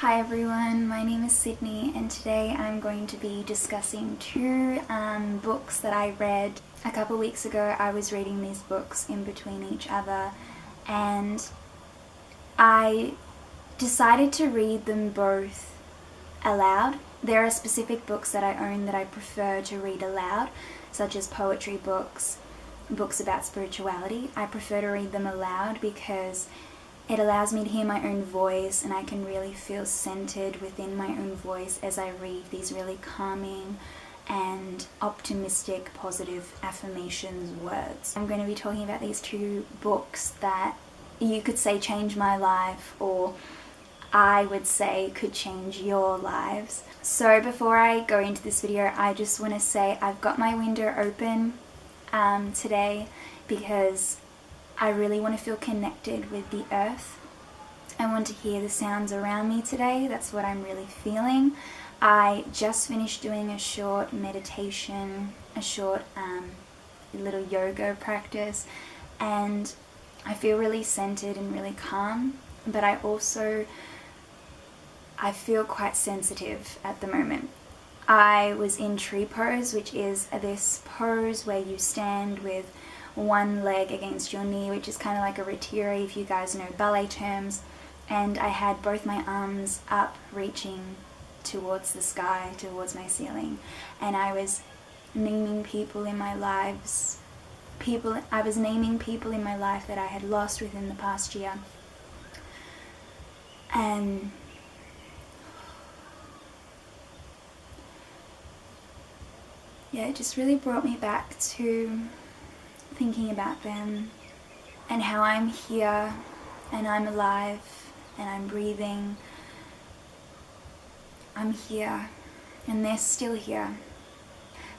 Hi everyone, my name is Sidney and today I'm going to be discussing two books that I read a couple weeks ago. I was reading these books in between each other and I decided to read them both aloud. There are specific books that I own that I prefer to read aloud, such as poetry books, books about spirituality. I prefer to read them aloud because it allows me to hear my own voice and I can really feel centered within my own voice as I read these really calming and optimistic, positive affirmations words. I'm going to be talking about these two books that you could say changed my life, or I would say could change your lives. So before I go into this video, I just want to say I've got my window open today because I really want to feel connected with the earth. I want to hear the sounds around me today. That's what I'm really feeling. I just finished doing a short meditation, a short little yoga practice, and I feel really centered and really calm, but I feel quite sensitive at the moment. I was in tree pose, which is this pose where you stand with one leg against your knee, which is kind of like a retiri if you guys know ballet terms, and I had both my arms up reaching towards the sky, towards my ceiling, and I was naming people in my life that I had lost within the past year. And yeah, it just really brought me back to thinking about them and how I'm here and I'm alive and I'm breathing. I'm here and they're still here.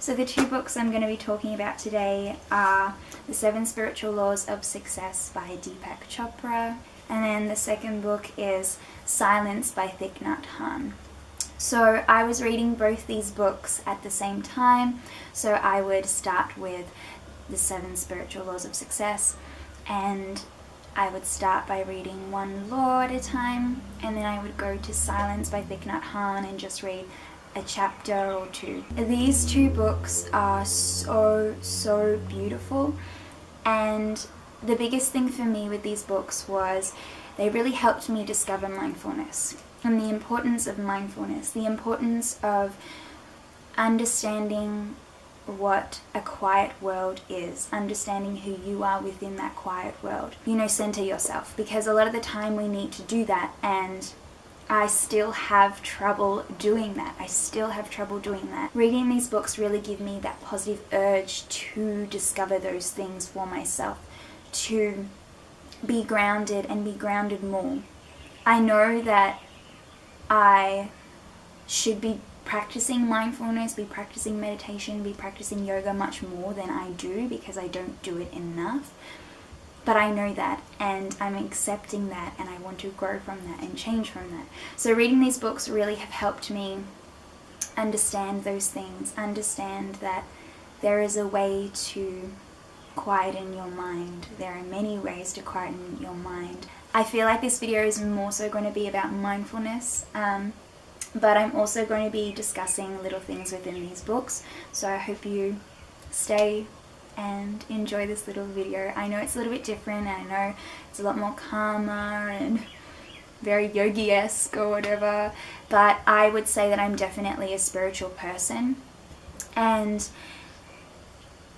So the two books I'm going to be talking about today are The 7 Spiritual Laws of Success by Deepak Chopra, and then the second book is Silence by Thich, Nhat, Hanh. So I was reading both these books at the same time, so I would start with The 7 Spiritual Laws of Success, and I would start by reading one law at a time, and then I would go to Silence by Thich, Nhat, Hanh and just read a chapter or two. These two books are so beautiful, and the biggest thing for me with these books was they really helped me discover mindfulness and the importance of mindfulness, the importance of understanding what a quiet world is, understanding who you are within that quiet world. Center yourself, because a lot of the time we need to do that, and I still have trouble doing that. Reading these books really give me that positive urge to discover those things for myself, to be grounded and be grounded more. I know that I should be practicing mindfulness, be practicing meditation, be practicing yoga much more than I do, because I don't do it enough. But I know that, and I'm accepting that, and I want to grow from that and change from that. So reading these books really have helped me understand those things, understand that there is a way to quieten your mind. There are many ways to quieten your mind. I feel like this video is more so going to be about mindfulness, but I'm also going to be discussing little things within these books, so I hope you stay and enjoy this little video. I know it's a little bit different, and I know it's a lot more calmer and very yogi-esque or whatever, but I would say that I'm definitely a spiritual person. And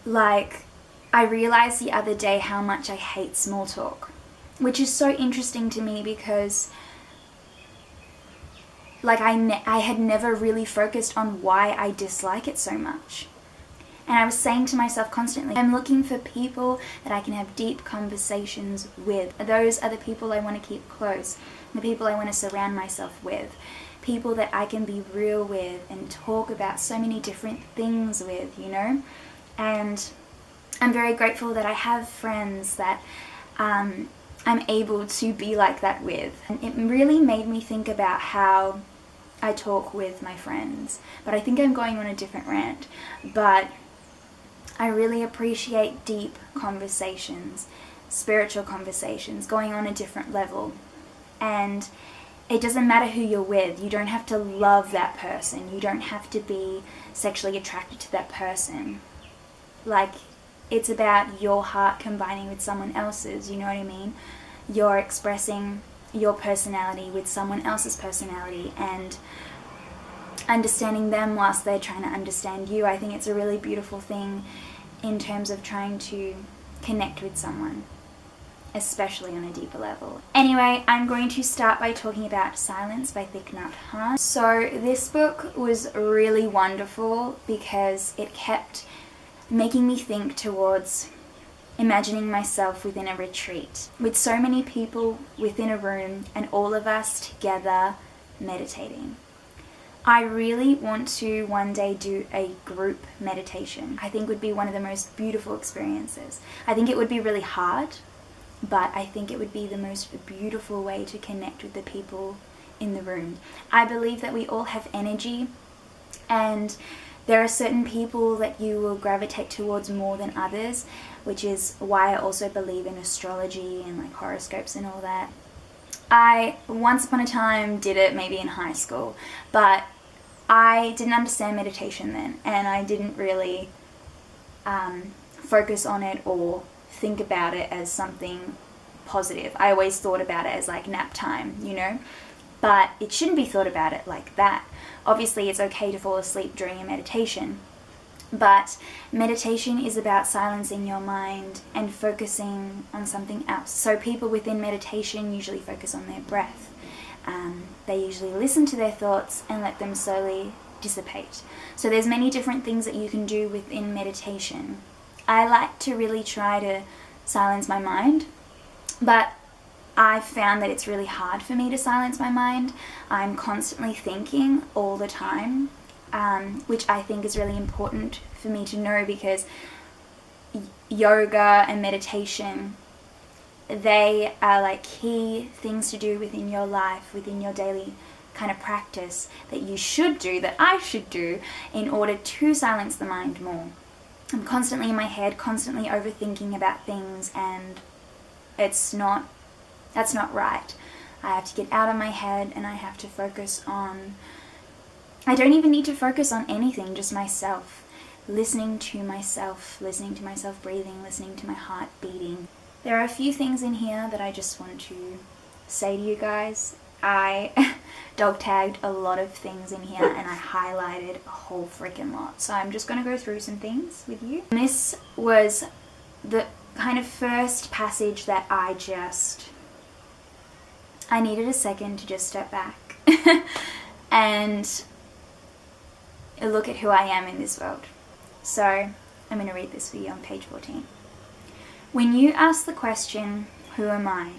I realized the other day how much I hate small talk, which is so interesting to me because I had never really focused on why I dislike it so much. And I was saying to myself constantly, I'm looking for people that I can have deep conversations with. Those are the people I want to keep close, the people I want to surround myself with, people that I can be real with and talk about so many different things with, And I'm very grateful that I have friends that I'm able to be like that with. And it really made me think about how I talk with my friends. But I think I'm going on a different rant. But I really appreciate deep conversations, spiritual conversations, going on a different level. And it doesn't matter who you're with. You don't have to love that person. You don't have to be sexually attracted to that person. Like, it's about your heart combining with someone else's, you know what I mean? You're expressing your personality with someone else's personality and understanding them whilst they're trying to understand you. I think it's a really beautiful thing in terms of trying to connect with someone, especially on a deeper level. Anyway, I'm going to start by talking about Silence by Thich, Nhat, Hanh. So this book was really wonderful because it kept making me think towards imagining myself within a retreat with so many people within a room and all of us together meditating. I really want to one day do a group meditation. I think would be one of the most beautiful experiences. I think it would be really hard, but I think it would be the most beautiful way to connect with the people in the room. I believe that we all have energy, and there are certain people that you will gravitate towards more than others, which is why I also believe in astrology and like horoscopes and all that. I once upon a time did it maybe in high school, but I didn't understand meditation then, and I didn't really focus on it or think about it as something positive. I always thought about it as like nap time, you know, but it shouldn't be thought about it like that. Obviously, it's okay to fall asleep during a meditation, but meditation is about silencing your mind and focusing on something else. So people within meditation usually focus on their breath. They usually listen to their thoughts and let them slowly dissipate. So there's many different things that you can do within meditation. I like to really try to silence my mind, but I've found that it's really hard for me to silence my mind. I'm constantly thinking all the time, which I think is really important for me to know, because yoga and meditation, they are like key things to do within your life, within your daily kind of practice that you should do, that I should do in order to silence the mind more. I'm constantly in my head, constantly overthinking about things, and that's not right. I have to get out of my head and I have to focus on, I don't even need to focus on anything, just myself. Listening to myself breathing, listening to my heart beating. There are a few things in here that I just want to say to you guys. I dog tagged a lot of things in here and I highlighted a whole freaking lot. So I'm just going to go through some things with you. And this was the kind of first passage that I needed a second to just step back and look at who I am in this world. So I'm going to read this for you on page 14. When you ask the question, who am I?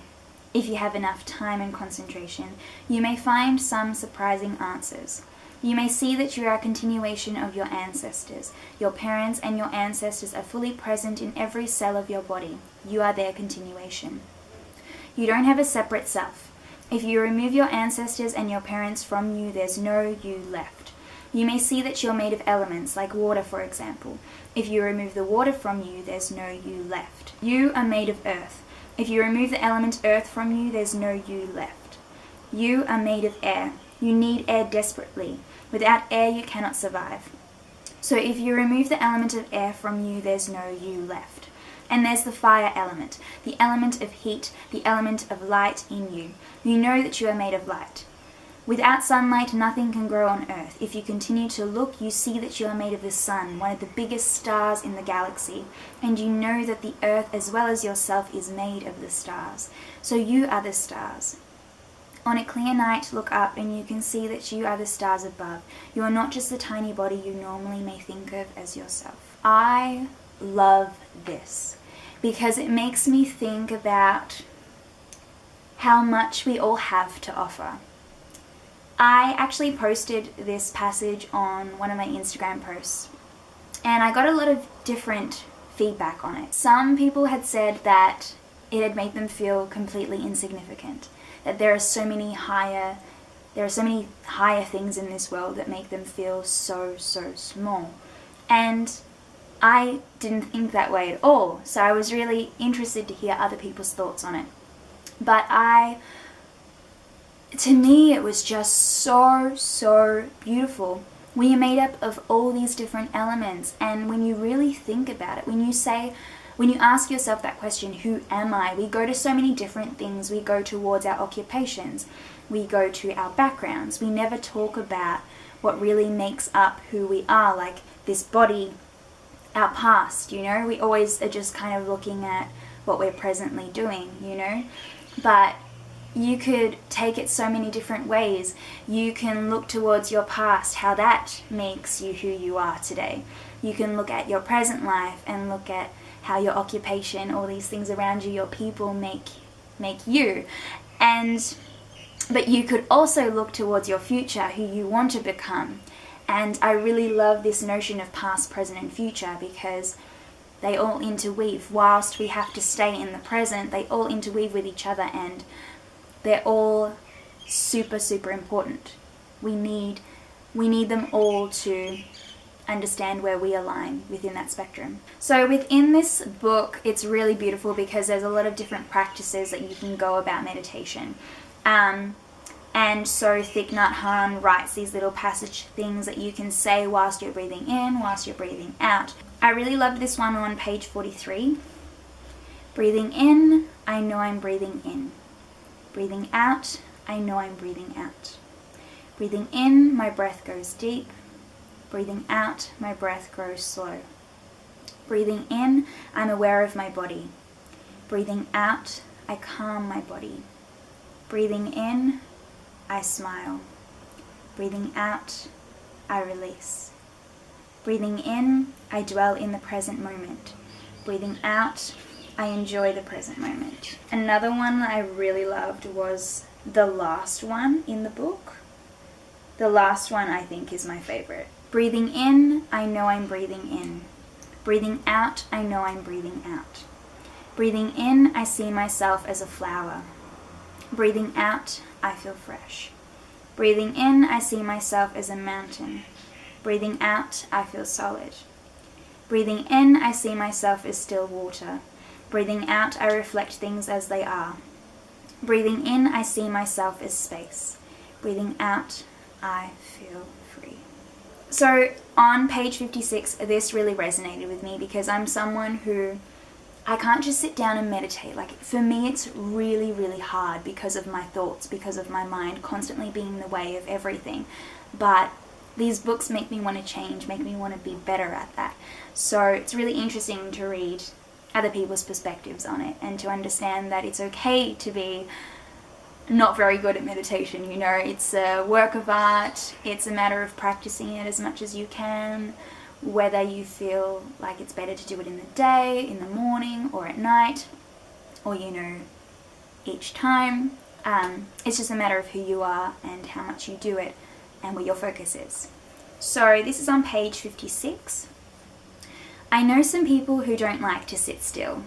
If you have enough time and concentration, you may find some surprising answers. You may see that you are a continuation of your ancestors. Your parents and your ancestors are fully present in every cell of your body. You are their continuation. You don't have a separate self. If you remove your ancestors and your parents from you, there's no you left. You may see that you're made of elements, like water for example. If you remove the water from you, there's no you left. You are made of earth. If you remove the element earth from you, there's no you left. You are made of air. You need air desperately. Without air, you cannot survive. So if you remove the element of air from you, there's no you left. And there's the fire element, the element of heat, the element of light in you. You know that you are made of light. Without sunlight, nothing can grow on earth. If you continue to look, you see that you are made of the sun, one of the biggest stars in the galaxy. And you know that the earth, as well as yourself, is made of the stars. So you are the stars. On a clear night, look up and you can see that you are the stars above. You are not just the tiny body you normally may think of as yourself. I love this because it makes me think about how much we all have to offer. I actually posted this passage on one of my Instagram posts and I got a lot of different feedback on it. Some people had said that it had made them feel completely insignificant, that there are so many higher things in this world that make them feel so small. And I didn't think that way at all, so I was really interested to hear other people's thoughts on it. But I to me, it was just so beautiful. We are made up of all these different elements, and when you really think about it, when you ask yourself that question, who am I? We go to so many different things. We go towards our occupations. We go to our backgrounds. We never talk about what really makes up who we are, like this body, our past, you know? We always are just kind of looking at what we're presently doing, you know? But you could take it so many different ways. You can look towards your past, how that makes you who you are today. You can look at your present life and look at how your occupation, all these things around you, your people make you. But you could also look towards your future, who you want to become. And I really love this notion of past, present and future, because they all interweave. Whilst we have to stay in the present, they all interweave with each other, and they're all super important. We need them all to understand where we align within that spectrum. So within this book, it's really beautiful because there's a lot of different practices that you can go about meditation. And so Thich Nhat Hanh writes these little passage things that you can say whilst you're breathing in, whilst you're breathing out. I really loved this one on page 43. Breathing in, I know I'm breathing in. Breathing out, I know I'm breathing out. Breathing in, my breath goes deep. Breathing out, my breath grows slow. Breathing in, I'm aware of my body. Breathing out, I calm my body. Breathing in, I smile. Breathing out, I release. Breathing in, I dwell in the present moment. Breathing out, I enjoy the present moment. Another one that I really loved was the last one in the book. The last one I think is my favorite. Breathing in, I know I'm breathing in. Breathing out, I know I'm breathing out. Breathing in, I see myself as a flower. Breathing out, I feel fresh. Breathing in, I see myself as a mountain. Breathing out, I feel solid. Breathing in, I see myself as still water. Breathing out, I reflect things as they are. Breathing in, I see myself as space. Breathing out, I feel free. So on page 56, this really resonated with me because I'm someone who, I can't just sit down and meditate. Like, for me, it's really hard because of my thoughts, because of my mind constantly being in the way of everything. But these books make me want to change, make me want to be better at that. So it's really interesting to read other people's perspectives on it and to understand that it's okay to be not very good at meditation, you know. It's a work of art. It's a matter of practicing it as much as you can, whether you feel like it's better to do it in the day, in the morning, or at night, or, you know, each time. It's just a matter of who you are and how much you do it and where your focus is. So this is on page 56. I know some people who don't like to sit still.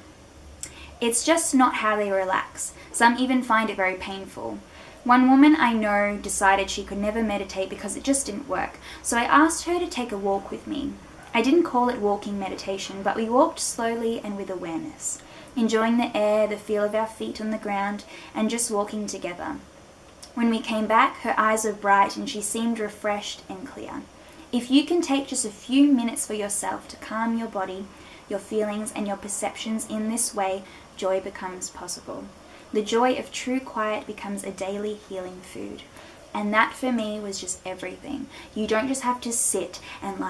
It's just not how they relax. Some even find it very painful. One woman I know decided she could never meditate because it just didn't work, so I asked her to take a walk with me. I didn't call it walking meditation, but we walked slowly and with awareness, enjoying the air, the feel of our feet on the ground, and just walking together. When we came back, her eyes were bright and she seemed refreshed and clear. If you can take just a few minutes for yourself to calm your body, your feelings, and your perceptions in this way, joy becomes possible. The joy of true quiet becomes a daily healing food. And that for me was just everything. You don't just have to sit and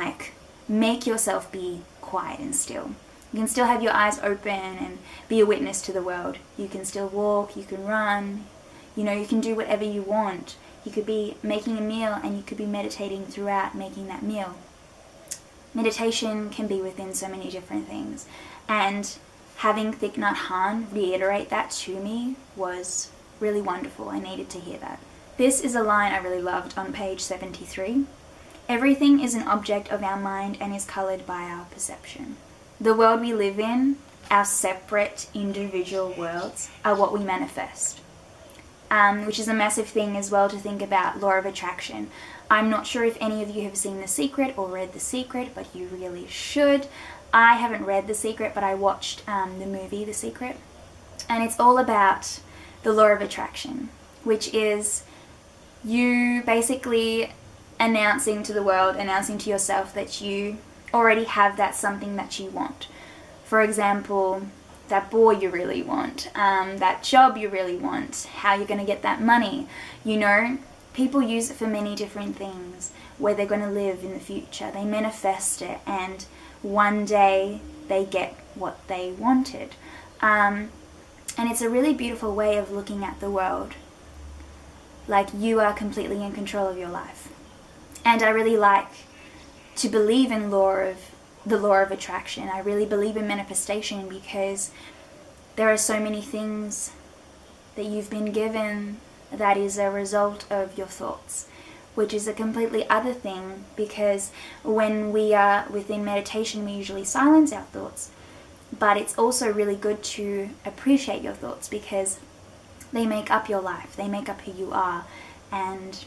make yourself be quiet and still. You can still have your eyes open and be a witness to the world. You can still walk, you can run, you know, you can do whatever you want. You could be making a meal and you could be meditating throughout making that meal. Meditation can be within so many different things. And having Thich Nhat Hanh reiterate that to me was really wonderful. I needed to hear that. This is a line I really loved on page 73. Everything is an object of our mind and is coloured by our perception. The world we live in, our separate individual worlds, are what we manifest. Which is a massive thing as well to think about law of attraction. I'm not sure if any of you have seen The Secret or read The Secret, but you really should. I haven't read The Secret, but I watched the movie The Secret. And it's all about the law of attraction, which is you basically announcing to the world, announcing to yourself that you already have that something that you want. For example, that boy you really want, that job you really want, how you're going to get that money. You know, people use it for many different things, where they're going to live in the future. They manifest it, and one day they get what they wanted. And it's a really beautiful way of looking at the world. Like, you are completely in control of your life. And I really like to believe in the law of attraction. I really believe in manifestation, because there are so many things that you've been given that is a result of your thoughts, which is a completely other thing, because when we are within meditation, we usually silence our thoughts. But it's also really good to appreciate your thoughts, because they make up your life, they make up who you are, and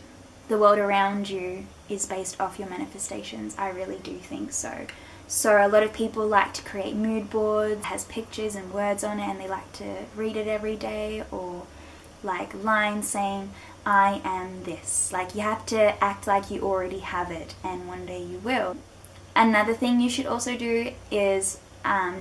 the world around you is based off your manifestations. I really do think so. So a lot of people like to create mood boards, has pictures and words on it, and they like to read it every day, or like lines saying, I am this. Like, you have to act like you already have it, and one day you will. Another thing you should also do is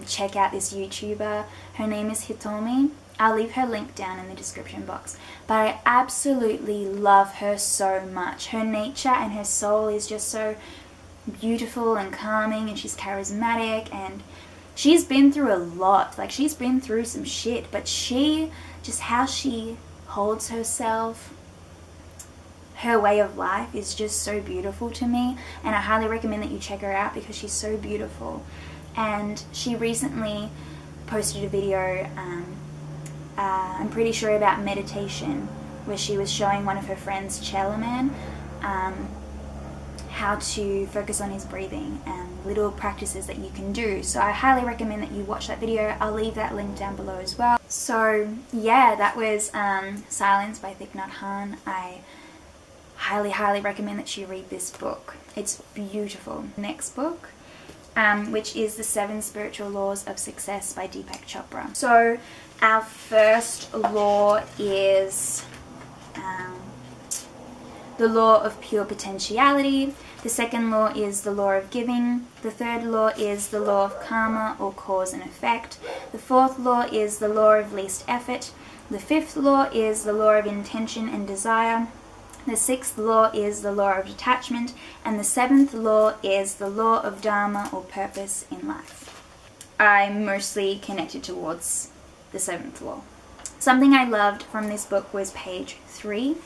check out this YouTuber. Her name is Hitomi. I'll leave her link down in the description box. But I absolutely love her so much. Her nature and her soul is just so beautiful and calming, and she's charismatic, and she's been through a lot. Like, she's been through some shit, but how she holds herself, her way of life is just so beautiful to me, and I highly recommend that you check her out, because she's so beautiful. And she recently posted a video, I'm pretty sure about meditation, where she was showing one of her friends, Chelaman, how to focus on his breathing and little practices that you can do. So I highly recommend that you watch that video. I'll leave that link down below as well. So yeah, that was Silence by Thich Nhat Hanh. I highly recommend that you read this book. It's beautiful. Next book, which is The 7 Spiritual Laws of Success by Deepak Chopra. So our first law is the law of pure potentiality. The second law is the law of giving. The third law is the law of karma, or cause and effect. The fourth law is the law of least effort. The fifth law is the law of intention and desire. The sixth law is the law of detachment. And the seventh law is the law of Dhamma, or purpose in life. I'm mostly connected towards the seventh law. Something I loved from this book was page 3.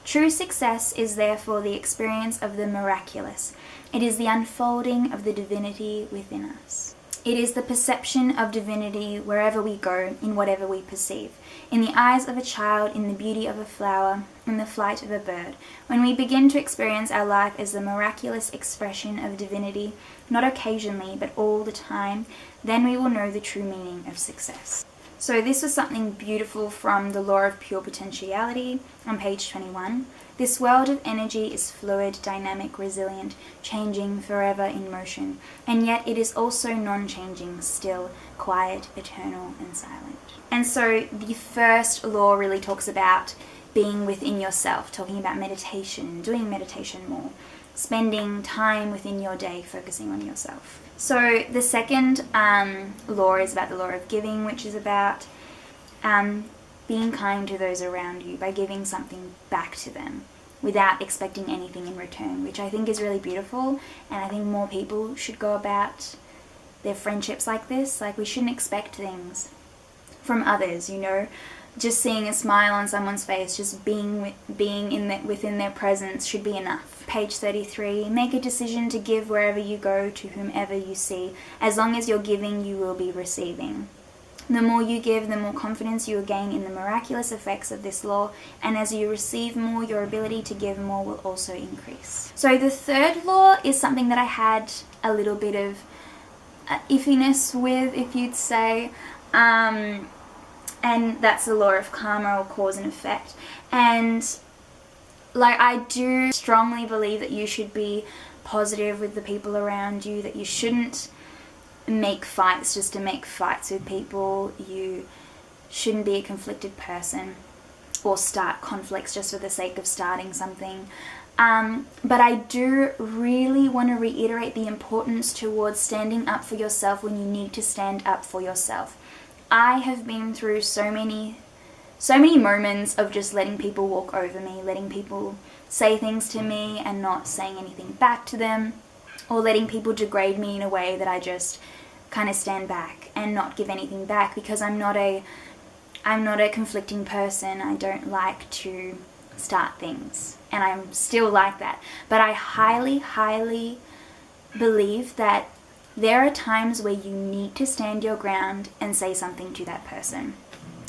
True success is therefore the experience of the miraculous. It is the unfolding of the divinity within us. It is the perception of divinity wherever we go, in whatever we perceive. In the eyes of a child, in the beauty of a flower, in the flight of a bird. When we begin to experience our life as the miraculous expression of divinity, not occasionally, but all the time, then we will know the true meaning of success. So this was something beautiful from the Law of Pure Potentiality on page 21. This world of energy is fluid, dynamic, resilient, changing, forever in motion. And yet it is also non-changing, still, quiet, eternal, and silent. And so the first law really talks about being within yourself, talking about meditation, doing meditation more, spending time within your day focusing on yourself. So the second law is about the law of giving, which is about being kind to those around you by giving something back to them without expecting anything in return, which I think is really beautiful, and I think more people should go about their friendships like this. Like, we shouldn't expect things from others, you know. Just seeing a smile on someone's face, just being within their presence should be enough. Page 33, make a decision to give wherever you go, to whomever you see. As long as you're giving, you will be receiving. The more you give, the more confidence you will gain in the miraculous effects of this law, and as you receive more, your ability to give more will also increase. So the third law is something that I had a little bit of iffiness with, if you'd say, and that's the law of karma, or cause and effect. And like, I do strongly believe that you should be positive with the people around you, that you shouldn't make fights just to make fights with people. You shouldn't be a conflicted person, or start conflicts just for the sake of starting something. But I do really want to reiterate the importance towards standing up for yourself when you need to stand up for yourself. I have been through so many moments of just letting people walk over me, letting people say things to me and not saying anything back to them, or letting people degrade me in a way that I just kind of stand back and not give anything back, because I'm not a conflicting person. I don't like to start things, and I'm still like that. But I highly, highly believe that there are times where you need to stand your ground and say something to that person.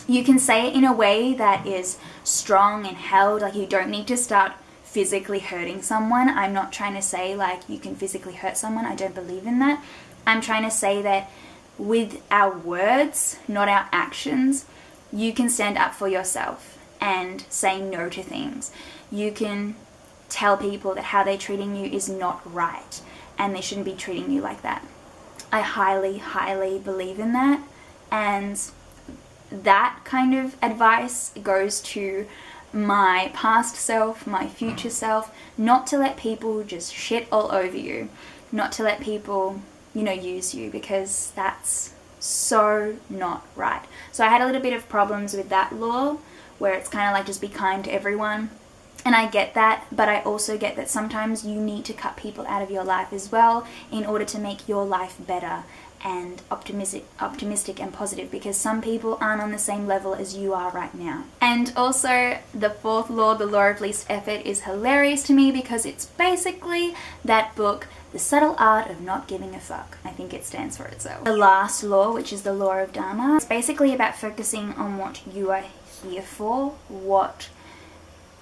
You can say it in a way that is strong and held, like you don't need to start physically hurting someone. I'm not trying to say like you can physically hurt someone. I don't believe in that. I'm trying to say that with our words, not our actions, you can stand up for yourself and say no to things. You can tell people that how they're treating you is not right and they shouldn't be treating you like that. I highly, highly believe in that, and that kind of advice goes to my past self, my future self, not to let people just shit all over you, not to let people, use you, because that's so not right. So I had a little bit of problems with that law, where it's kind of like just be kind to everyone. And I get that, but I also get that sometimes you need to cut people out of your life as well in order to make your life better and optimistic and positive, because some people aren't on the same level as you are right now. And also the fourth law, the law of least effort, is hilarious to me because it's basically that book, The Subtle Art of Not Giving a Fuck. I think it stands for itself. The last law, which is the Law of Dhamma, is basically about focusing on what you are here for, what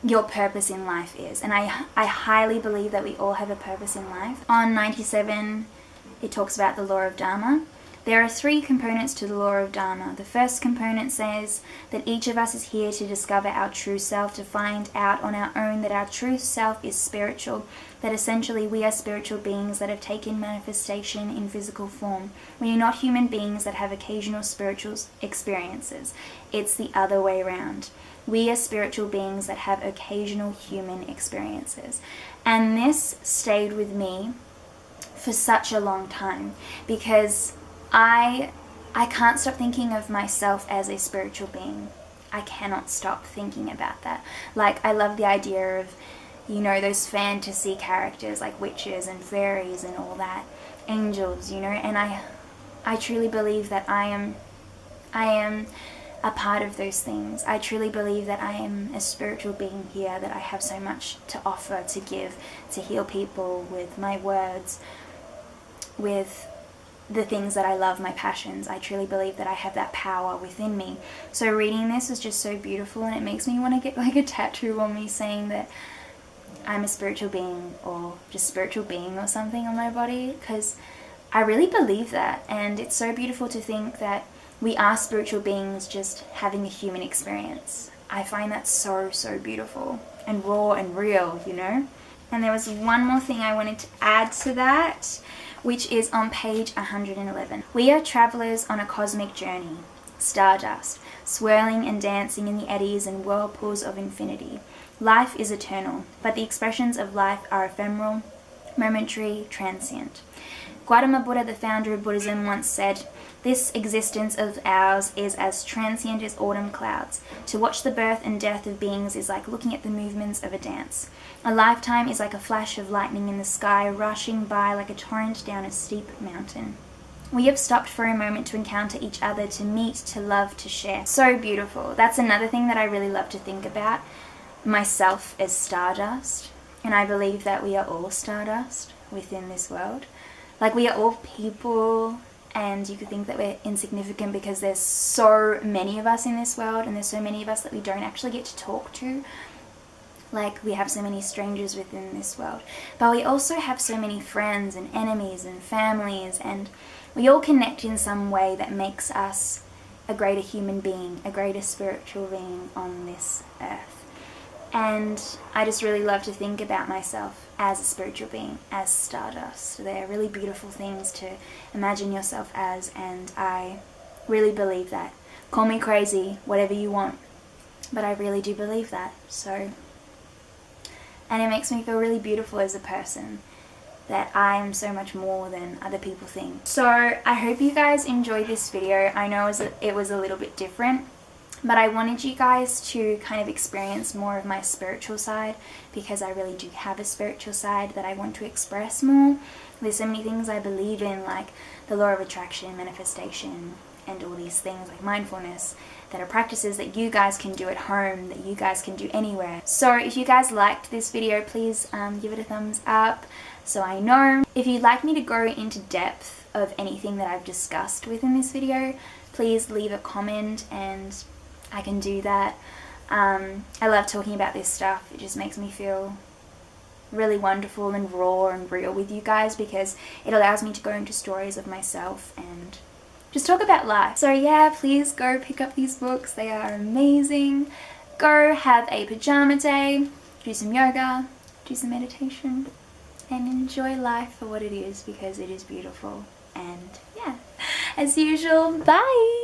your purpose in life is. And I highly believe that we all have a purpose in life. On 97, it talks about the Law of Dhamma. There are 3 components to the Law of Dhamma. The first component says that each of us is here to discover our true self, to find out on our own that our true self is spiritual, that essentially we are spiritual beings that have taken manifestation in physical form. We are not human beings that have occasional spiritual experiences. It's the other way around. We are spiritual beings that have occasional human experiences. And this stayed with me for such a long time, because I can't stop thinking of myself as a spiritual being. I cannot stop thinking about that. Like, I love the idea of, those fantasy characters like witches and fairies and all that, angels, and I truly believe that I am a part of those things. I truly believe that I am a spiritual being here, that I have so much to offer, to give, to heal people with my words, with the things that I love, my passions. I truly believe that I have that power within me. So reading this was just so beautiful, and it makes me want to get like a tattoo on me saying that I'm a spiritual being, or just spiritual being or something on my body, because I really believe that. And it's so beautiful to think that we are spiritual beings just having a human experience. I find that so, so beautiful and raw and real, And there was one more thing I wanted to add to that, which is on page 111. We are travelers on a cosmic journey, stardust, swirling and dancing in the eddies and whirlpools of infinity. Life is eternal, but the expressions of life are ephemeral, momentary, transient. Gautama Buddha, the founder of Buddhism, once said, "This existence of ours is as transient as autumn clouds. To watch the birth and death of beings is like looking at the movements of a dance. A lifetime is like a flash of lightning in the sky, rushing by like a torrent down a steep mountain. We have stopped for a moment to encounter each other, to meet, to love, to share." So beautiful. That's another thing that I really love to think about myself as stardust. And I believe that we are all stardust within this world. Like, we are all people, and you could think that we're insignificant because there's so many of us in this world, and there's so many of us that we don't actually get to talk to. Like, we have so many strangers within this world. But we also have so many friends and enemies and families, and we all connect in some way that makes us a greater human being, a greater spiritual being on this earth. And I just really love to think about myself as a spiritual being, as stardust. They're really beautiful things to imagine yourself as, and I really believe that. Call me crazy, whatever you want. but I really do believe that. So, and it makes me feel really beautiful as a person, that I am so much more than other people think. So I hope you guys enjoyed this video. I know it was a little bit different, but I wanted you guys to kind of experience more of my spiritual side, because I really do have a spiritual side that I want to express more. There's so many things I believe in, like the law of attraction, manifestation, and all these things like mindfulness, that are practices that you guys can do at home, that you guys can do anywhere. So if you guys liked this video, please give it a thumbs up so I know. If you'd like me to go into depth of anything that I've discussed within this video, please leave a comment and I can do that. I love talking about this stuff. It just makes me feel really wonderful and raw and real with you guys, because it allows me to go into stories of myself and just talk about life. So yeah, please go pick up these books. They are amazing. Go have a pajama day, do some yoga, do some meditation, and enjoy life for what it is, because it is beautiful. And yeah, as usual, bye!